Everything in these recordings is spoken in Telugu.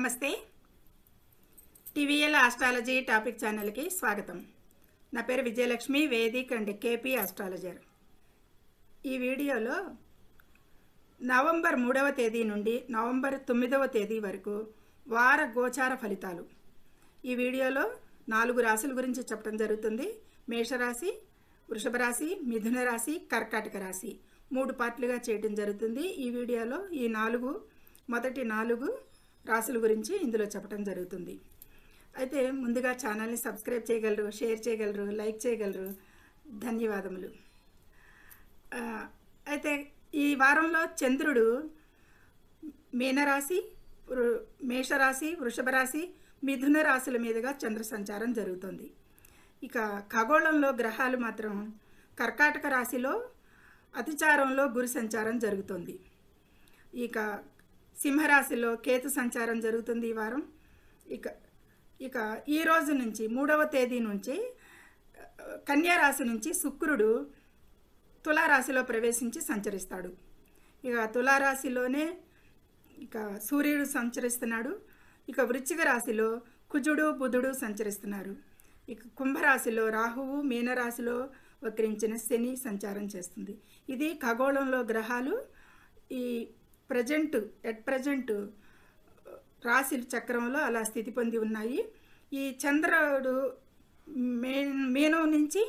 నమస్తే. టీవీఎల్ ఆస్ట్రాలజీ టాపిక్ ఛానల్కి స్వాగతం. నా పేరు Vijayalakshmi, Vedic and KP astrologer. ఈ వీడియోలో నవంబర్ 3వ తేదీ నుండి నవంబర్ 9వ తేదీ వరకు వార గోచార ఫలితాలు. ఈ వీడియోలో 4 రాశుల గురించి చెప్పడం జరుగుతుంది. మేషరాశి, వృషభ రాశి, మిథున రాశి, కర్కాటక రాశి 3 పార్ట్లుగా చేయడం జరుగుతుంది. ఈ వీడియోలో ఈ మొదటి 4 రాశుల గురించి ఇందులో చెప్పడం జరుగుతుంది. అయితే ముందుగా ఛానల్ని సబ్స్క్రైబ్ చేయగలరు, షేర్ చేయగలరు, లైక్ చేయగలరు. ధన్యవాదములు. అయితే ఈ వారంలో చంద్రుడు మీనరాశి, మేషరాశి, వృషభ రాశి, మిథున రాశుల మీదుగా చంద్ర సంచారం జరుగుతుంది. ఇక ఖగోళంలో గ్రహాలు మాత్రం కర్కాటక రాశిలో అతిచారంలో గురు సంచారం జరుగుతుంది. ఇక సింహరాశిలో కేతు సంచారం జరుగుతుంది ఈ వారం. ఇక ఈ రోజు నుంచి 3వ తేదీ నుంచి కన్యా రాశి నుంచి శుక్రుడు తులారాశిలో ప్రవేశించి సంచరిస్తాడు. ఇక తులారాశిలోనే ఇక సూర్యుడు సంచరిస్తున్నాడు. ఇక వృశ్చిక రాశిలో కుజుడు, బుధుడు సంచరిస్తున్నారు. ఇక కుంభరాశిలో రాహువు, మీనరాశిలో వక్రించిన శని సంచారం చేస్తుంది. ఇది ఖగోళంలో గ్రహాలు ఈ ప్రజెంట్ రాశి చక్రంలో అలా స్థితి పొంది ఉన్నాయి. ఈ చంద్రుడు మీనం నుంచి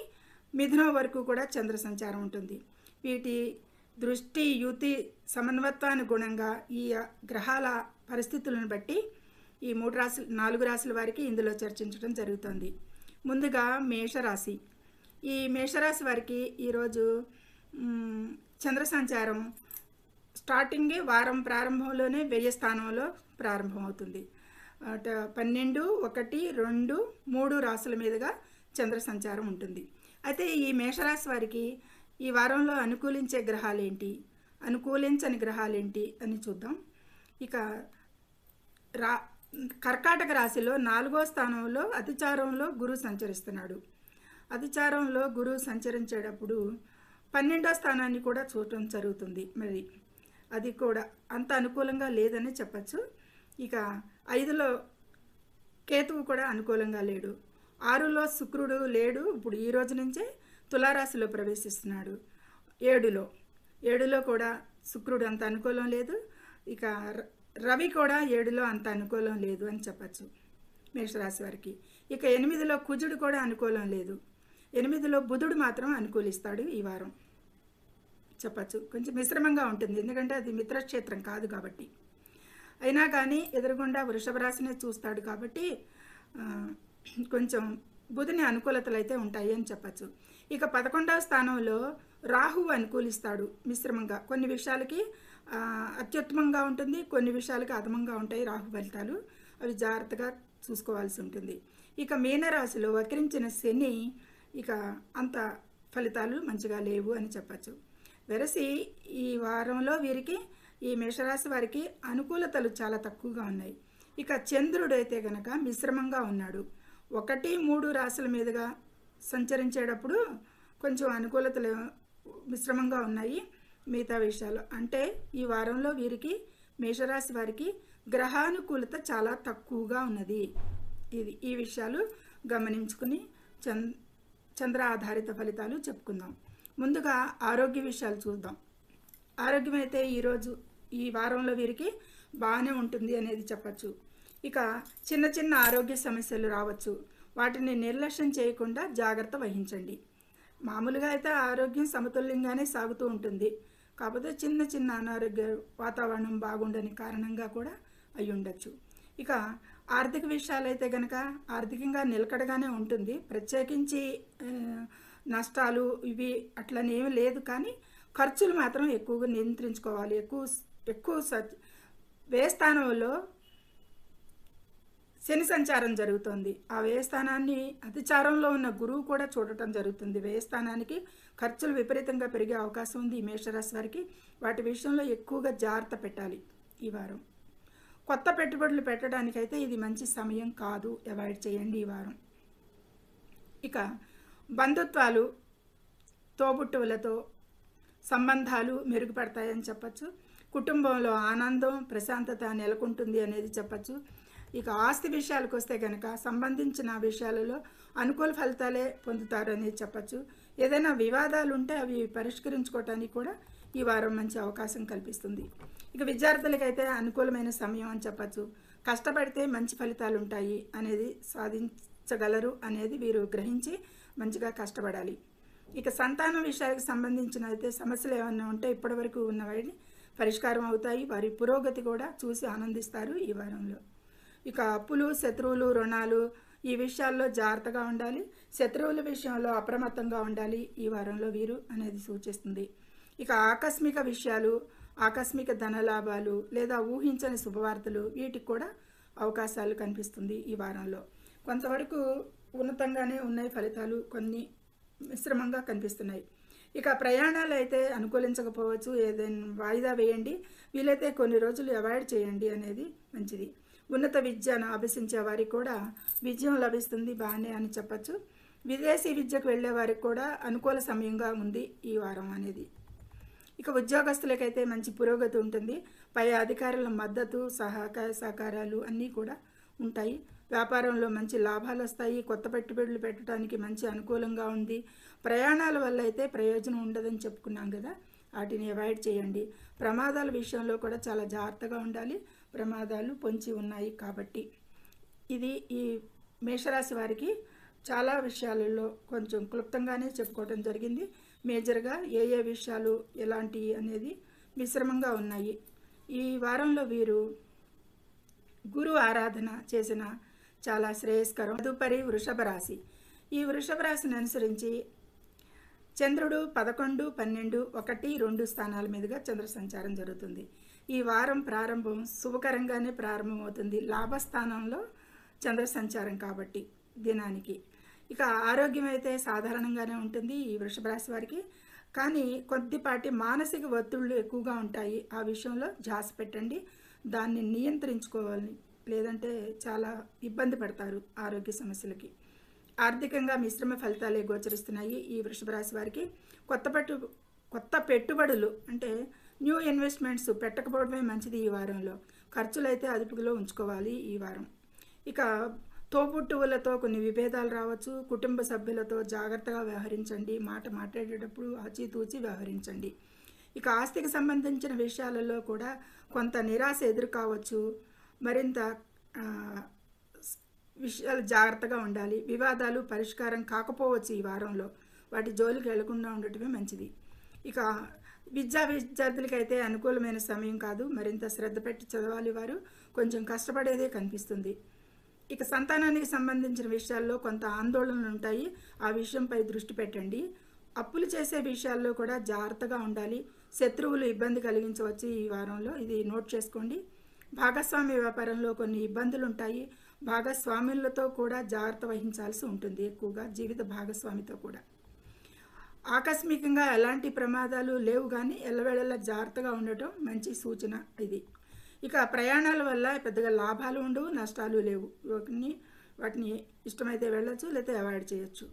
మిథునం వరకు కూడా చంద్ర సంచారం ఉంటుంది. వీటి దృష్టి, యుతి, సమన్వత్వానుగుణంగా ఈ గ్రహాల పరిస్థితులను బట్టి ఈ 4 రాశుల వారికి ఇందులో చర్చించడం జరుగుతుంది. ముందుగా మేషరాశి. ఈ మేషరాశి వారికి ఈరోజు చంద్ర సంచారం స్టార్టింగే వారం ప్రారంభంలోనే వ్యయ స్థానంలో ప్రారంభమవుతుంది. 12, 1, 2, 3 రాశుల మీదుగా చంద్ర సంచారం ఉంటుంది. అయితే ఈ మేషరాశి వారికి ఈ వారంలో అనుకూలించే గ్రహాలు ఏంటి, అనుకూలించని గ్రహాలు ఏంటి అని చూద్దాం. ఇక కర్కాటక రాశిలో 4వ స్థానంలో అతిచారంలో గురువు సంచరిస్తున్నాడు. అతిచారంలో గురువు సంచరించేటప్పుడు 12వ స్థానాన్ని కూడా చూడటం జరుగుతుంది. మరి అది కూడా అంత అనుకూలంగా లేదని చెప్పచ్చు. ఇక 5లో కేతువు కూడా అనుకూలంగా లేడు. 6లో శుక్రుడు లేడు. ఇప్పుడు ఈ రోజు నుంచే తులారాశిలో ప్రవేశిస్తున్నాడు. 7లో కూడా శుక్రుడు అంత అనుకూలం లేదు. ఇక రవి కూడా 7లో అంత అనుకూలం లేదు అని చెప్పచ్చు మేషరాశి వారికి. ఇక 8లో కుజుడు కూడా అనుకూలం లేదు. 8లో బుధుడు మాత్రం అనుకూలిస్తాడు ఈ వారం చెప్పచ్చు. కొంచెం మిశ్రమంగా ఉంటుంది, ఎందుకంటే అది మిత్రక్షేత్రం కాదు కాబట్టి. అయినా కానీ ఎదురుగుండా వృషభ రాశినే చూస్తాడు కాబట్టి కొంచెం బుధుని అనుకూలతలు అయితే ఉంటాయి అని చెప్పచ్చు. ఇక 11వ స్థానంలో రాహువు అనుకూలిస్తాడు మిశ్రమంగా. కొన్ని విషయాలకి అత్యుత్తమంగా ఉంటుంది, కొన్ని విషయాలకి అధమంగా ఉంటాయి రాహు ఫలితాలు. అవి జాగ్రత్తగా చూసుకోవాల్సి ఉంటుంది. ఇక మీనరాశిలో వక్రించిన శని ఇక అంత ఫలితాలు మంచిగా లేవు అని చెప్పచ్చు. వెరసి ఈ వారంలో వీరికి, ఈ మేషరాశి వారికి అనుకూలతలు చాలా తక్కువగా ఉన్నాయి. ఇక చంద్రుడు అయితే గనక మిశ్రమంగా ఉన్నాడు. 1, 3 రాశుల మీదుగా సంచరించేటప్పుడు కొంచెం అనుకూలతలు మిశ్రమంగా ఉన్నాయి. మిగతా విషయాలు అంటే ఈ వారంలో వీరికి, మేషరాశి వారికి గ్రహానుకూలత చాలా తక్కువగా ఉన్నది. ఈ విషయాలు గమనించుకుని చంద్ర ఆధారిత ఫలితాలు చెప్పుకుందాం. ముందుగా ఆరోగ్య విషయాలు చూద్దాం. ఆరోగ్యం అయితే ఈరోజు ఈ వారంలో వీరికి బాగానే ఉంటుంది అనేది చెప్పచ్చు. ఇక చిన్న ఆరోగ్య సమస్యలు రావచ్చు. వాటిని నిర్లక్ష్యం చేయకుండా జాగ్రత్త వహించండి. మామూలుగా అయితే ఆరోగ్యం సమతుల్యంగానే సాగుతూ ఉంటుంది. కాకపోతే చిన్న అనారోగ్య వాతావరణం బాగుండని కారణంగా కూడా అయి ఉండొచ్చు. ఇక ఆర్థిక విషయాలు అయితే కనుక ఆర్థికంగా నిలకడగానే ఉంటుంది. ప్రత్యేకించి నష్టాలు ఇవి అట్లనేమి లేదు, కానీ ఖర్చులు మాత్రం ఎక్కువగా నియంత్రించుకోవాలి. ఎక్కువ వ్యయ స్థానంలో శని సంచారం జరుగుతుంది. ఆ వ్యయస్థానాన్ని అతిచారంలో ఉన్న గురువు కూడా చూడటం జరుగుతుంది. వ్యయస్థానానికి ఖర్చులు విపరీతంగా పెరిగే అవకాశం ఉంది ఈ మేషరాశి వారికి. వాటి విషయంలో ఎక్కువగా జాగ్రత్త పెట్టాలి ఈ వారం. కొత్త పెట్టుబడులు పెట్టడానికైతే ఇది మంచి సమయం కాదు, అవాయిడ్ చేయండి ఈ వారం. ఇక బంధుత్వాలు, తోబుట్టువులతో సంబంధాలు మెరుగుపడతాయని చెప్పచ్చు. కుటుంబంలో ఆనందం, ప్రశాంతత నెలకొంటుంది అనేది చెప్పచ్చు. ఇక ఆస్తి విషయాలకు వస్తే కనుక సంబంధించిన విషయాలలో అనుకూల ఫలితాలే పొందుతారని చెప్పచ్చు. ఏదైనా వివాదాలు ఉంటే అవి పరిష్కరించుకోవటానికి కూడా ఈ వారం మంచి అవకాశం కల్పిస్తుంది. ఇక విద్యార్థులకైతే అనుకూలమైన సమయం అని చెప్పచ్చు. కష్టపడితే మంచి ఫలితాలు ఉంటాయి అనేది సాధించగలరు అనేది వీరు గ్రహించి మంచిగా కష్టపడాలి. ఇక సంతానం విషయాలకు సంబంధించిన అయితే సమస్యలు ఏమన్నా ఉంటే ఇప్పటివరకు ఉన్నవాటిని పరిష్కారం అవుతాయి. వారి పురోగతి కూడా చూసి ఆనందిస్తారు ఈ వారంలో. ఇక అప్పులు, శత్రువులు, రుణాలు ఈ విషయాల్లో జాగ్రత్తగా ఉండాలి. శత్రువుల విషయంలో అప్రమత్తంగా ఉండాలి ఈ వారంలో వీరు అనేది సూచిస్తుంది. ఇక ఆకస్మిక విషయాలు, ఆకస్మిక ధనలాభాలు లేదా ఊహించని శుభవార్తలు వీటికి కూడా అవకాశాలు కనిపిస్తుంది ఈ వారంలో. కొంతవరకు ఉన్నతంగానే ఉన్నాయి ఫలితాలు, కొన్ని మిశ్రమంగా కనిపిస్తున్నాయి. ఇక ప్రయాణాలు అయితే అనుకూలించకపోవచ్చు. ఏదైనా వాయిదా వేయండి, వీలైతే కొన్ని రోజులు అవాయిడ్ చేయండి అనేది మంచిది. ఉన్నత విద్యను అభ్యసించే వారికి కూడా విజయం లభిస్తుంది, బాగానే అని చెప్పచ్చు. విదేశీ విద్యకు వెళ్ళే వారికి కూడా అనుకూల సమయంగా ఉంది ఈ వారం అనేది. ఇక ఉద్యోగస్తులకైతే మంచి పురోగతి ఉంటుంది. పై అధికారుల మద్దతు, సహకారాలు అన్నీ కూడా ఉంటాయి. వ్యాపారంలో మంచి లాభాలు వస్తాయి. కొత్త పెట్టుబడులు పెట్టడానికి మంచి అనుకూలంగా ఉంది. ప్రయాణాల వల్ల అయితే ప్రయోజనం ఉండదని చెప్పుకున్నాం కదా, వాటిని అవాయిడ్ చేయండి. ప్రమాదాల విషయంలో కూడా చాలా జాగ్రత్తగా ఉండాలి, ప్రమాదాలు పొంచి ఉన్నాయి కాబట్టి. ఇది ఈ మేషరాశి వారికి చాలా విషయాలలో కొంచెం క్లుప్తంగానే చెప్పుకోవడం జరిగింది. మేజర్గా ఏ ఏ విషయాలు ఎలాంటి అనేది మిశ్రమంగా ఉన్నాయి. ఈ వారంలో వీరు గురు ఆరాధన చేసిన చాలా శ్రేయస్కరం. తదుపరి వృషభ రాశి. ఈ వృషభ రాశిని అనుసరించి చంద్రుడు 11, 12, 1, 2 స్థానాల మీదుగా చంద్ర సంచారం జరుగుతుంది. ఈ వారం ప్రారంభం శుభకరంగానే ప్రారంభమవుతుంది, లాభస్థానంలో చంద్ర సంచారం కాబట్టి దినానికి. ఇక ఆరోగ్యం అయితే సాధారణంగానే ఉంటుంది ఈ వృషభ రాశి వారికి, కానీ కొద్దిపాటి మానసిక ఒత్తిళ్లు ఎక్కువగా ఉంటాయి. ఆ విషయంలో ధ్యాస పెట్టండి, దాన్ని నియంత్రించుకోవాలి, లేదంటే చాలా ఇబ్బంది పడతారు ఆరోగ్య సమస్యలకి. ఆర్థికంగా మిశ్రమ ఫలితాలే గోచరిస్తున్నాయి ఈ వృషభ రాశి వారికి. కొత్త పెట్టుబడులు అంటే న్యూ ఇన్వెస్ట్మెంట్స్ పెట్టకపోవడమే మంచిది ఈ వారంలో. ఖర్చులు అయితే అదుపులో ఉంచుకోవాలి ఈ వారం. ఇక తోబుట్టువులతో కొన్ని విభేదాలు రావచ్చు. కుటుంబ సభ్యులతో జాగ్రత్తగా వ్యవహరించండి, మాట్లాడేటప్పుడు ఆచితూచి వ్యవహరించండి. ఇక ఆస్తికి సంబంధించిన విషయాలలో కూడా కొంత నిరాశ ఎదురు కావచ్చు. మరింత విషయాలు జాగ్రత్తగా ఉండాలి. వివాదాలు పరిష్కారం కాకపోవచ్చు ఈ వారంలో, వాటి జోలికి వెళ్లకుండా ఉండటమే మంచిది. ఇక విద్యార్థులకైతే అనుకూలమైన సమయం కాదు, మరింత శ్రద్ధ పెట్టి చదవాలి వారు, కొంచెం కష్టపడేదే కనిపిస్తుంది. ఇక సంతానానికి సంబంధించిన విషయాల్లో కొంత ఆందోళనలు ఉంటాయి, ఆ విషయంపై దృష్టి పెట్టండి. అప్పులు చేసే విషయాల్లో కూడా జాగ్రత్తగా ఉండాలి. శత్రువులు ఇబ్బంది కలిగించవచ్చు ఈ వారంలో, ఇది నోట్ చేసుకోండి. భాగస్వామ్య వ్యాపారంలో కొన్ని ఇబ్బందులు ఉంటాయి. భాగస్వాములతో కూడా జాగ్రత్త వహించాల్సి ఉంటుంది, ఎక్కువగా జీవిత భాగస్వామితో కూడా. ఆకస్మికంగా ఎలాంటి ప్రమాదాలు లేవు, కానీ ఎల్లవేళలా జాగ్రత్తగా ఉండటం మంచి సూచన ఇది. ఇక ప్రయాణాల వల్ల పెద్దగా లాభాలు ఉండవు, నష్టాలు లేవు. వాటిని ఇష్టమైతే వెళ్ళచ్చు, లేకపోతే అవాయిడ్ చేయొచ్చు.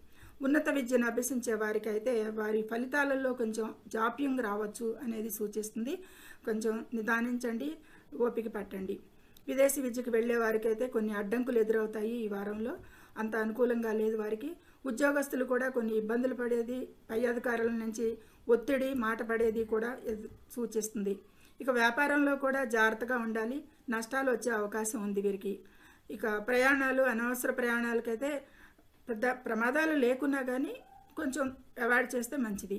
ఉన్నత విద్యను అభ్యసించే వారికి అయితే వారి ఫలితాలలో కొంచెం జాప్యం రావచ్చు అనేది సూచిస్తుంది. కొంచెం నిదానించండి, ఓపిక పట్టండి. విదేశీ విద్యకు వెళ్ళే వారికి అయితే కొన్ని అడ్డంకులు ఎదురవుతాయి ఈ వారంలో, అంత అనుకూలంగా లేదు వారికి. ఉద్యోగస్తులు కూడా కొన్ని ఇబ్బందులు పడేది, పై అధికారుల నుంచి ఒత్తిడి మాట పడేది కూడా సూచిస్తుంది. ఇక వ్యాపారంలో కూడా జాగ్రత్తగా ఉండాలి, నష్టాలు వచ్చే అవకాశం ఉంది వీరికి. ఇక ప్రయాణాలు, అనవసర ప్రయాణాలకైతే పెద్ద ప్రమాదాలు లేకున్నా కానీ కొంచెం అవాయిడ్ చేస్తే మంచిది.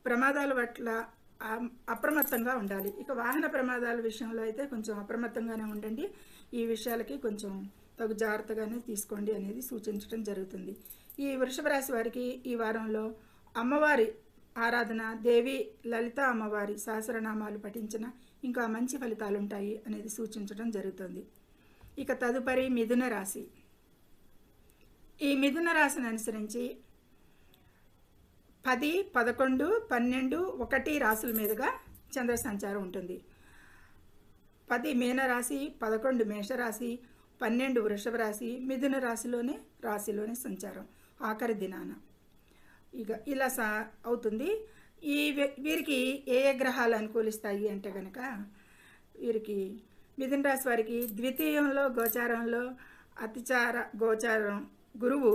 ప్రమాదాల పట్ల అప్రమత్తంగా ఉండాలి. ఇక వాహన ప్రమాదాల విషయంలో అయితే కొంచెం అప్రమత్తంగానే ఉండండి. ఈ విషయాలకి కొంచెం తగు జాగ్రత్తగానే తీసుకోండి అనేది సూచించడం జరుగుతుంది. ఈ వృషభ రాశి వారికి ఈ వారంలో అమ్మవారి ఆరాధన, దేవి లలిత అమ్మవారి సహస్రనామాలు పఠించిన ఇంకా మంచి ఫలితాలు ఉంటాయి అనేది సూచించడం జరుగుతుంది. ఇక తదుపరి మిథున రాశి. ఈ మిథున రాశిని అనుసరించి 10, 11, 12, 1 రాశుల మీదుగా చంద్ర సంచారం ఉంటుంది. 10 మీనరాశి, 11 మేషరాశి, 12 వృషభ రాశి, మిథున రాశిలోనే సంచారం ఆఖరి దినాన. ఇక ఇలా అవుతుంది. వీరికి ఏ గ్రహాలు అనుకూలిస్తాయి అంటే కనుక వీరికి మిథున రాశి వారికి ద్వితీయంలో గోచారంలో అతిచార గోచారం గురువు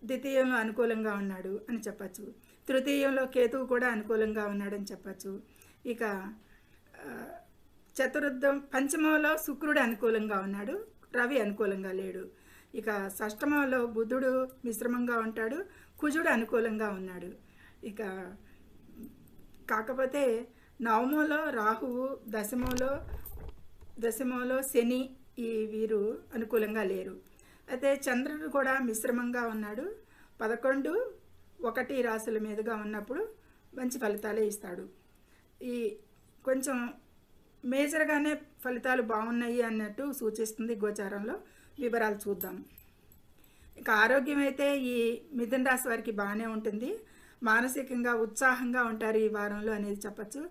ద్వితీయంలో అనుకూలంగా ఉన్నాడు అని చెప్పచ్చు. తృతీయంలో కేతువు కూడా అనుకూలంగా ఉన్నాడని చెప్పచ్చు. ఇక చతుర్థం పంచమంలో శుక్రుడు అనుకూలంగా ఉన్నాడు, రవి అనుకూలంగా లేడు. ఇక షష్టమంలో బుధుడు మిశ్రమంగా ఉంటాడు, కుజుడు అనుకూలంగా ఉన్నాడు. ఇక కాకపోతే నవమంలో రాహువు, దశమంలో శని ఈ వీరు అనుకూలంగా లేరు. అయితే చంద్రుడు కూడా మిశ్రమంగా ఉన్నాడు. 11, 1 రాశుల మీదుగా ఉన్నప్పుడు మంచి ఫలితాలే ఇస్తాడు. ఈ కొంచెం మేజర్గానే ఫలితాలు బాగున్నాయి అన్నట్టు సూచిస్తుంది గోచారంలో. వివరాలు చూద్దాం. ఇక ఆరోగ్యం అయితే ఈ మిథున రాశి వారికి బాగానే ఉంటుంది. మానసికంగా ఉత్సాహంగా ఉంటారు ఈ వారంలో అనేది చెప్పచ్చు.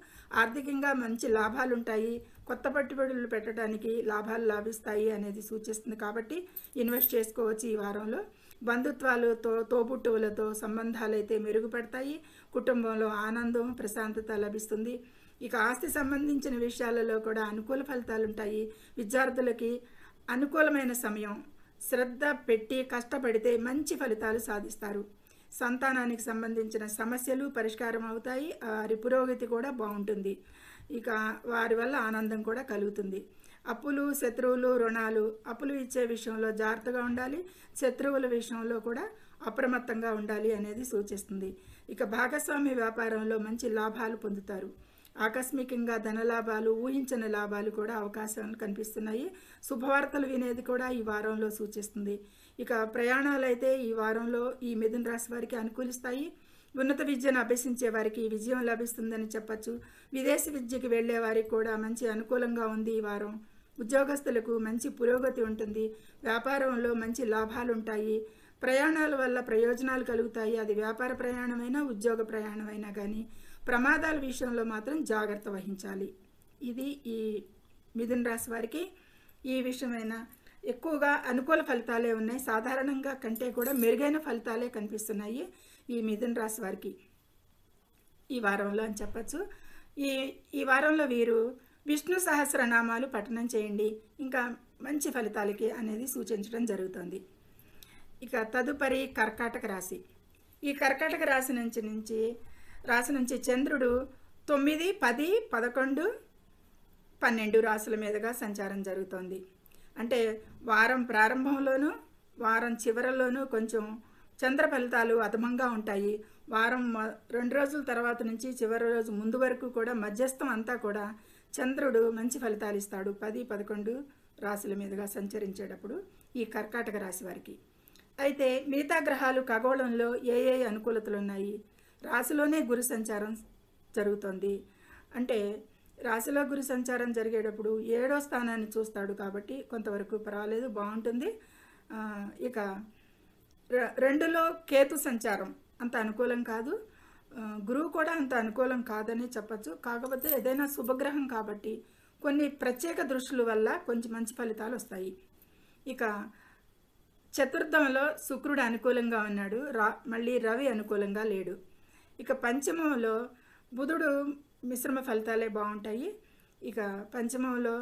ఆర్థికంగా మంచి లాభాలు ఉంటాయి. కొత్త పెట్టుబడులు పెట్టడానికి లాభాలు లాభిస్తాయి అనేది సూచిస్తుంది. కాబట్టి ఇన్వెస్ట్ చేసుకోవచ్చు ఈ వారంలో. బంధుత్వాలతో, తోబుట్టువులతో సంబంధాలు అయితే మెరుగుపడతాయి. కుటుంబంలో ఆనందం, ప్రశాంతత లభిస్తుంది. ఇక ఆస్తి సంబంధించిన విషయాలలో కూడా అనుకూల ఫలితాలు ఉంటాయి. విద్యార్థులకి అనుకూలమైన సమయం. శ్రద్ధ పెట్టి కష్టపడితే మంచి ఫలితాలు సాధిస్తారు. సంతానానికి సంబంధించిన సమస్యలు పరిష్కారం అవుతాయి. వారి పురోగతి కూడా బాగుంటుంది. ఇక వారి వల్ల ఆనందం కూడా కలుగుతుంది. అప్పులు, శత్రువులు, రుణాలు. అప్పులు ఇచ్చే విషయంలో జాగ్రత్తగా ఉండాలి. శత్రువుల విషయంలో కూడా అప్రమత్తంగా ఉండాలి అనేది సూచిస్తుంది. ఇక భాగస్వామ్య వ్యాపారంలో మంచి లాభాలు పొందుతారు. ఆకస్మికంగా ధనలాభాలు, ఊహించని లాభాలు కూడా అవకాశాలు కనిపిస్తున్నాయి. శుభవార్తలు వినేది కూడా ఈ వారంలో సూచిస్తుంది. ఇక ప్రయాణాలు అయితే ఈ వారంలో ఈ మిథున రాశి వారికి అనుకూలిస్తాయి. ఉన్నత విద్యను అభ్యసించే వారికి విజయం లభిస్తుందని చెప్పచ్చు. విదేశీ విద్యకి వెళ్ళే వారికి కూడా మంచి అనుకూలంగా ఉంది ఈ వారం. ఉద్యోగస్తులకు మంచి పురోగతి ఉంటుంది. వ్యాపారంలో మంచి లాభాలు ఉంటాయి. ప్రయాణాల వల్ల ప్రయోజనాలు కలుగుతాయి. అది వ్యాపార ప్రయాణమైనా ఉద్యోగ ప్రయాణమైనా కానీ ప్రమాదాల విషయంలో మాత్రం జాగ్రత్త వహించాలి. ఇది ఈ మిథున రాశి వారికి ఈ విషయమైన ఎక్కువగా అనుకూల ఫలితాలే ఉన్నాయి. సాధారణంగా కంటే కూడా మెరుగైన ఫలితాలే కనిపిస్తున్నాయి ఈ మిథున రాశి వారికి ఈ వారంలో అని చెప్పచ్చు. ఈ వారంలో వీరు విష్ణు సహస్రనామాలు పఠనం చేయండి, ఇంకా మంచి ఫలితాలకి అనేది సూచించడం జరుగుతుంది. ఇక తదుపరి కర్కాటక రాశి. ఈ కర్కాటక రాశి నుంచి చంద్రుడు 9, 10, 11, 12 రాశుల మీదుగా సంచారం జరుగుతోంది. అంటే వారం ప్రారంభంలోనూ వారం చివరలోనూ కొంచెం చంద్ర ఫలితాలు అధమంగా ఉంటాయి. వారం 2 రోజుల తర్వాత నుంచి చివరి రోజు ముందు వరకు కూడా మధ్యస్థం అంతా కూడా చంద్రుడు మంచి ఫలితాలు ఇస్తాడు. 10, 11 రాశుల మీదుగా సంచరించేటప్పుడు ఈ కర్కాటక రాశి వారికి. అయితే మిగతా గ్రహాలు ఖగోళంలో ఏ అనుకూలతలు ఉన్నాయి? రాశిలోనే గురు సంచారం జరుగుతుంది. అంటే రాశిలో గురు సంచారం జరిగేటప్పుడు 7వ స్థానాన్ని చూస్తాడు కాబట్టి కొంతవరకు పర్వాలేదు, బాగుంటుంది. ఇక 2లో కేతు సంచారం అంత అనుకూలం కాదు. గురువు కూడా అంత అనుకూలం కాదని చెప్పచ్చు. కాకపోతే ఏదైనా శుభగ్రహం కాబట్టి కొన్ని ప్రత్యేక దృష్టిల వల్ల కొంచెం మంచి ఫలితాలు వస్తాయి. ఇక చతుర్థంలో శుక్రుడు అనుకూలంగా ఉన్నాడు, మళ్ళీ రవి అనుకూలంగా లేడు. ఇక పంచమంలో బుధుడు మిశ్రమ ఫలితాలే బాగుంటాయి. ఇక పంచమంలో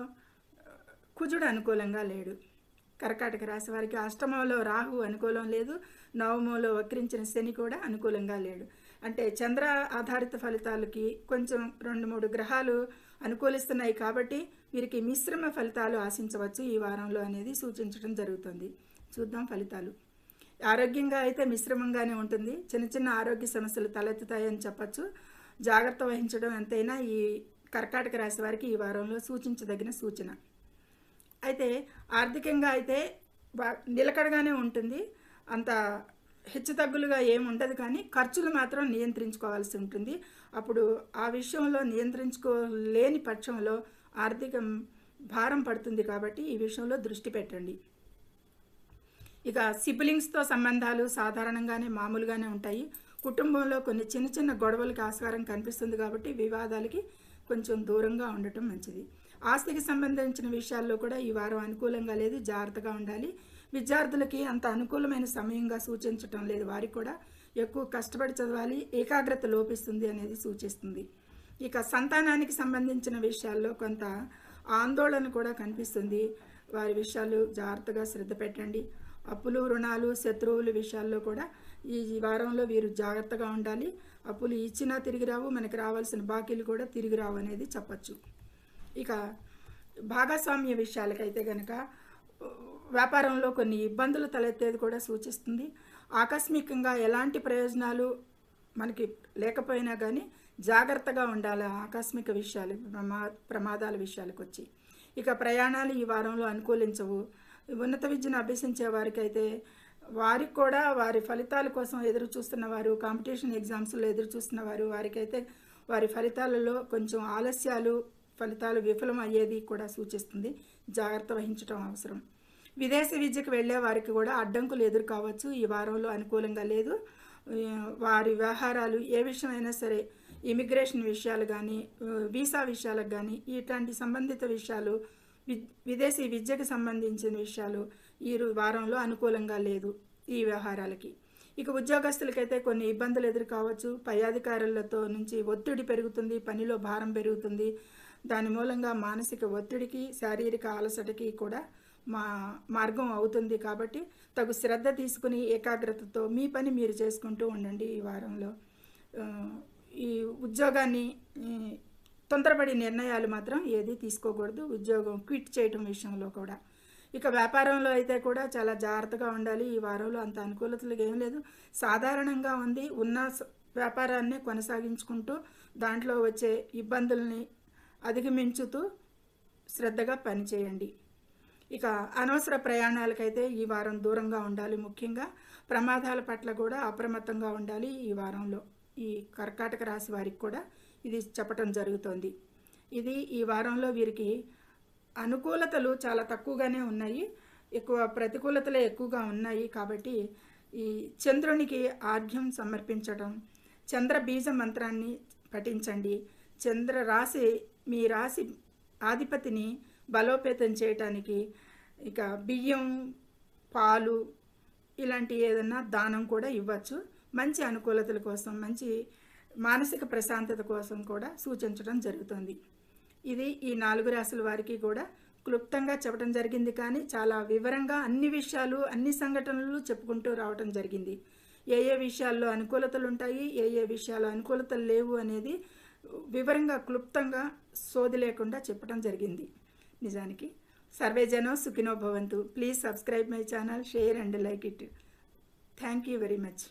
కుజుడు అనుకూలంగా లేడు. కర్కాటక రాశి వారికి అష్టమంలో రాహు అనుకూలం లేదు. నవమంలో వక్రించిన శని కూడా అనుకూలంగా లేడు. అంటే చంద్ర ఆధారిత ఫలితాలకి కొంచెం 2-3 గ్రహాలు అనుకూలిస్తున్నాయి కాబట్టి వీరికి మిశ్రమ ఫలితాలు ఆశించవచ్చు ఈ వారంలో అనేది సూచించడం జరుగుతుంది. చూద్దాం ఫలితాలు. ఆరోగ్యంగా అయితే మిశ్రమంగానే ఉంటుంది. చిన్న ఆరోగ్య సమస్యలు తలెత్తుతాయని చెప్పచ్చు. జాగ్రత్త వహించడం ఎంతైనా ఈ కర్కాటక రాశి వారికి ఈ వారంలో సూచించదగిన సూచన. అయితే ఆర్థికంగా అయితే నిలకడగానే ఉంటుంది. అంత హెచ్చుతగ్గులుగా ఏమి ఉండదు, కానీ ఖర్చులు మాత్రం నియంత్రించుకోవాల్సి ఉంటుంది. అప్పుడు ఆ విషయంలో నియంత్రించుకోలేని పక్షంలో ఆర్థిక భారం పడుతుంది కాబట్టి ఈ విషయంలో దృష్టి పెట్టండి. ఇక సిబ్లింగ్స్తో సంబంధాలు సాధారణంగానే మామూలుగానే ఉంటాయి. కుటుంబంలో కొన్ని చిన్న గొడవలకి ఆస్కారం కనిపిస్తుంది కాబట్టి వివాదాలకి కొంచెం దూరంగా ఉండటం మంచిది. ఆస్తికి సంబంధించిన విషయాల్లో కూడా ఈ వారం అనుకూలంగా లేదు, జాగ్రత్తగా ఉండాలి. విద్యార్థులకి అంత అనుకూలమైన సమయంగా సూచించటం లేదు. వారికి కూడా ఎక్కువ కష్టపడి చదవాలి, ఏకాగ్రత లోపిస్తుంది అనేది సూచిస్తుంది. ఇక సంతానానికి సంబంధించిన విషయాల్లో కొంత ఆందోళన కూడా కనిపిస్తుంది. వారి విషయాలు జాగ్రత్తగా శ్రద్ధ పెట్టండి. అప్పులు, రుణాలు, శత్రువుల విషయాల్లో కూడా ఈ వారంలో వీరు జాగ్రత్తగా ఉండాలి. అప్పులు ఇచ్చినా తిరిగి రావు, మనకి రావాల్సిన బాకీలు కూడా తిరిగి రావు అనేది చెప్పచ్చు. ఇక భాగస్వామ్య విషయాలకైతే కనుక వ్యాపారంలో కొన్ని ఇబ్బందులు తలెత్తేది కూడా సూచిస్తుంది. ఆకస్మికంగా ఎలాంటి ప్రయోజనాలు మనకి లేకపోయినా కానీ జాగ్రత్తగా ఉండాలి ఆకస్మిక విషయాలు, ప్రమాదాల విషయాలకు వచ్చి. ఇక ప్రయాణాలు ఈ వారంలో అనుకూలించవు. ఉన్నత విద్యను అభ్యసించే వారికైతే వారికి కూడా వారి ఫలితాల కోసం ఎదురు చూస్తున్న వారు, కాంపిటీషన్ ఎగ్జామ్స్లో ఎదురు చూస్తున్న వారు, వారికైతే వారి ఫలితాలలో కొంచెం ఆలస్యాలు, ఫలితాలు విఫలం అయ్యేది కూడా సూచిస్తుంది. జాగ్రత్త వహించడం అవసరం. విదేశీ విద్యకు వెళ్ళే వారికి కూడా అడ్డంకులు ఎదురు కావచ్చు. ఈ వారంలో అనుకూలంగా లేదు. వారి వ్యవహారాలు ఏ విషయమైనా సరే, ఇమిగ్రేషన్ విషయాలు కానీ, వీసా విషయాలకు కానీ, ఇట్లాంటి సంబంధిత విషయాలు, విదేశీ విద్యకు సంబంధించిన విషయాలు ఈ వారంలో అనుకూలంగా లేదు ఈ వ్యవహారాలకి. ఇక ఉద్యోగస్తులకైతే కొన్ని ఇబ్బందులు ఎదురు కావచ్చు. పై అధికారులతో నుంచి ఒత్తిడి పెరుగుతుంది, పనిలో భారం పెరుగుతుంది. దాని మూలంగా మానసిక ఒత్తిడికి, శారీరక అలసటకి కూడా మార్గం అవుతుంది. కాబట్టి తగు శ్రద్ధ తీసుకుని ఏకాగ్రతతో మీ పని మీరు చేసుకుంటూ ఉండండి ఈ వారంలో. ఈ ఉద్యోగాన్ని తొందరపడి నిర్ణయాలు మాత్రం ఏది తీసుకోకూడదు, ఉద్యోగం క్విట్ చేయటం విషయంలో కూడా. ఇక వ్యాపారంలో అయితే కూడా చాలా జాగ్రత్తగా ఉండాలి. ఈ వారంలో అంత అనుకూలతలు ఏం లేదు, సాధారణంగా ఉంది. ఉన్న వ్యాపారాన్ని కొనసాగించుకుంటూ దాంట్లో వచ్చే ఇబ్బందుల్ని అధిగమించుతూ శ్రద్ధగా పనిచేయండి. ఇక అనవసర ప్రయాణాలకైతే ఈ వారం దూరంగా ఉండాలి. ముఖ్యంగా ప్రమాదాల పట్ల కూడా అప్రమత్తంగా ఉండాలి ఈ వారంలో. ఈ కర్కాటక రాశి వారికి కూడా ఇది చెప్పటం జరుగుతోంది. ఇది ఈ వారంలో వీరికి అనుకూలతలు చాలా తక్కువగానే ఉన్నాయి, ఎక్కువ ప్రతికూలతలే ఎక్కువగా ఉన్నాయి. కాబట్టి ఈ చంద్రునికి ఆర్ఘ్యం సమర్పించడం, చంద్ర బీజ మంత్రాన్ని పఠించండి. చంద్ర రాశి, మీ రాశి ఆధిపతిని బలోపేతం చేయటానికి ఇక బియ్యం, పాలు ఇలాంటి ఏదన్నా దానం కూడా ఇవ్వచ్చు. మంచి అనుకూలతల కోసం, మంచి మానసిక ప్రశాంతత కోసం కూడా సూచించడం జరుగుతుంది. ఇది ఈ 4 రాశుల వారికి కూడా క్లుప్తంగా చెప్పడం జరిగింది, కానీ చాలా వివరంగా అన్ని విషయాలు, అన్ని సంఘటనలు చెప్పుకుంటూ రావటం జరిగింది. ఏ ఏ విషయాల్లో అనుకూలతలు ఉంటాయి, ఏ ఏ విషయాల్లో అనుకూలతలు లేవు అనేది వివరంగా క్లుప్తంగా సోది లేకుండా చెప్పడం జరిగింది. నిజానికి సర్వే జనో సుఖినో భవంతు. Please subscribe my channel, share and like it. Thank you very much.